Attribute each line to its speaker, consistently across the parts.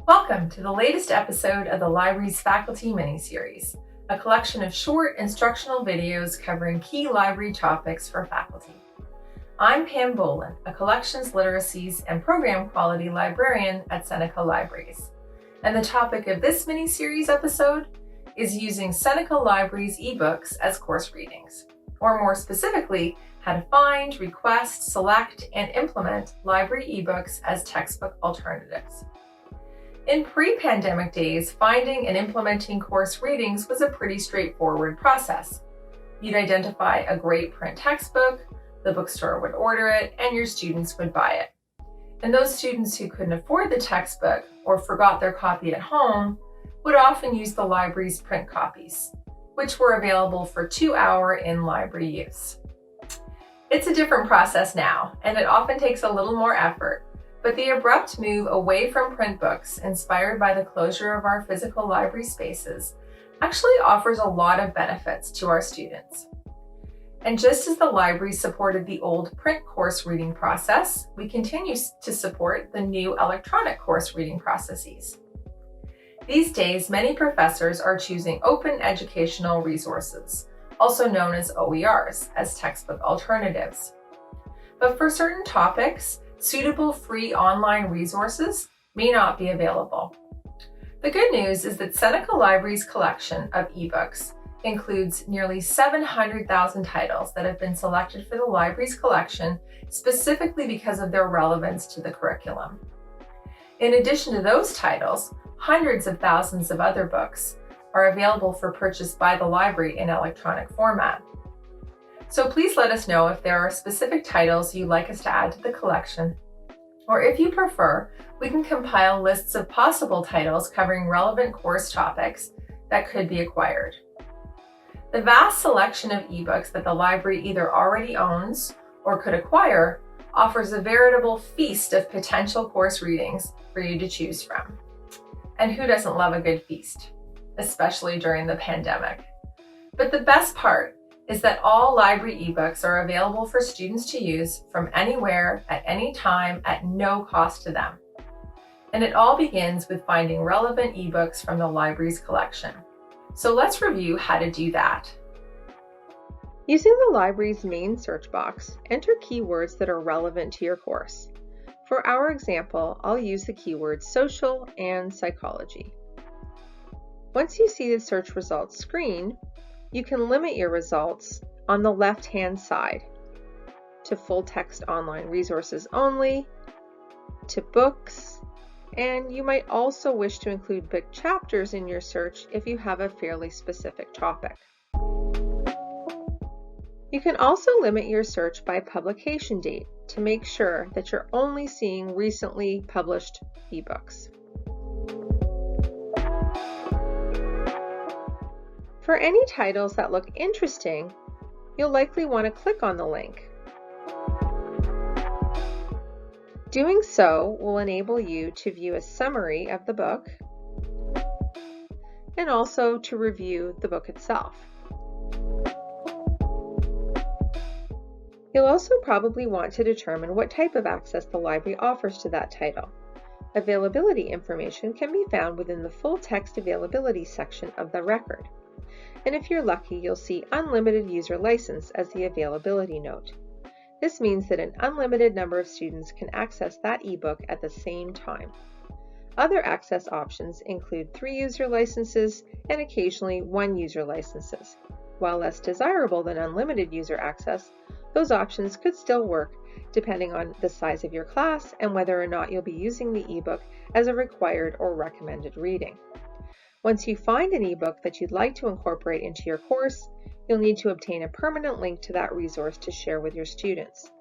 Speaker 1: Welcome to the latest episode of the library's Faculty Miniseries, a collection of short instructional videos covering key library topics for faculty. I'm Pam Boland, a collections, literacies, and program quality librarian at Seneca Libraries. And the topic of this miniseries episode is using Seneca Libraries eBooks as course readings, or more specifically, how to find, request, select, and implement library eBooks as textbook alternatives. In pre-pandemic days, finding and implementing course readings was a pretty straightforward process. You'd identify a great print textbook, the bookstore would order it, and your students would buy it. And those students who couldn't afford the textbook or forgot their copy at home would often use the library's print copies, which were available for 2-hour in-library use. It's a different process now, and it often takes a little more effort. But the abrupt move away from print books, inspired by the closure of our physical library spaces, actually offers a lot of benefits to our students. And just as the library supported the old print course reading process, we continue to support the new electronic course reading processes. These days, many professors are choosing open educational resources, also known as OERs, as textbook alternatives. But for certain topics, suitable free online resources may not be available. The good news is that Seneca Libraries' collection of ebooks includes nearly 700,000 titles that have been selected for the library's collection specifically because of their relevance to the curriculum. In addition to those titles, hundreds of thousands of other books are available for purchase by the library in electronic format. So please let us know if there are specific titles you'd like us to add to the collection, or if you prefer, we can compile lists of possible titles covering relevant course topics that could be acquired. The vast selection of ebooks that the library either already owns or could acquire offers a veritable feast of potential course readings for you to choose from. And who doesn't love a good feast, especially during the pandemic? But the best part is that all library ebooks are available for students to use from anywhere, at any time, at no cost to them. And it all begins with finding relevant ebooks from the library's collection. So let's review how to do that.
Speaker 2: Using the library's main search box, enter keywords that are relevant to your course. For our example, I'll use the keywords social and psychology. Once you see the search results screen, you can limit your results on the left-hand side to full-text online resources only, to books, and you might also wish to include book chapters in your search if you have a fairly specific topic. You can also limit your search by publication date to make sure that you're only seeing recently published ebooks. For any titles that look interesting, you'll likely want to click on the link. Doing so will enable you to view a summary of the book and also to review the book itself. You'll also probably want to determine what type of access the library offers to that title. Availability information can be found within the full text availability section of the record. And if you're lucky, you'll see unlimited user license as the availability note. This means that an unlimited number of students can access that ebook at the same time. Other access options include 3 user licenses and occasionally 1 user licenses. While less desirable than unlimited user access, those options could still work depending on the size of your class and whether or not you'll be using the ebook as a required or recommended reading. Once you find an ebook that you'd like to incorporate into your course, you'll need to obtain a permanent link to that resource to share with your students.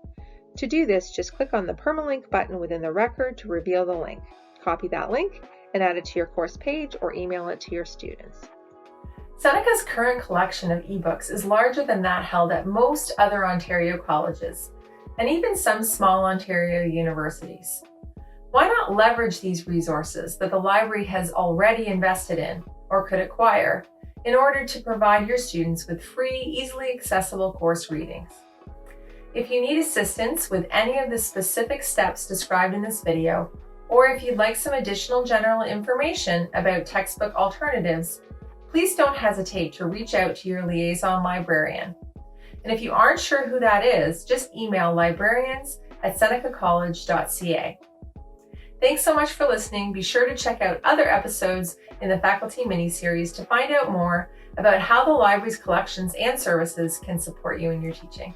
Speaker 2: To do this, just click on the permalink button within the record to reveal the link. Copy that link and add it to your course page or email it to your students.
Speaker 1: Seneca's current collection of ebooks is larger than that held at most other Ontario colleges, and even some small Ontario universities. Why not leverage these resources that the library has already invested in or could acquire in order to provide your students with free, easily accessible course readings? If you need assistance with any of the specific steps described in this video, Or if you'd like some additional general information about textbook alternatives, please don't hesitate to reach out to your liaison librarian. And if you aren't sure who that is, just email librarians@senecacollege.ca. Thanks so much for listening. Be sure to check out other episodes in the Faculty Miniseries to find out more about how the library's collections and services can support you in your teaching.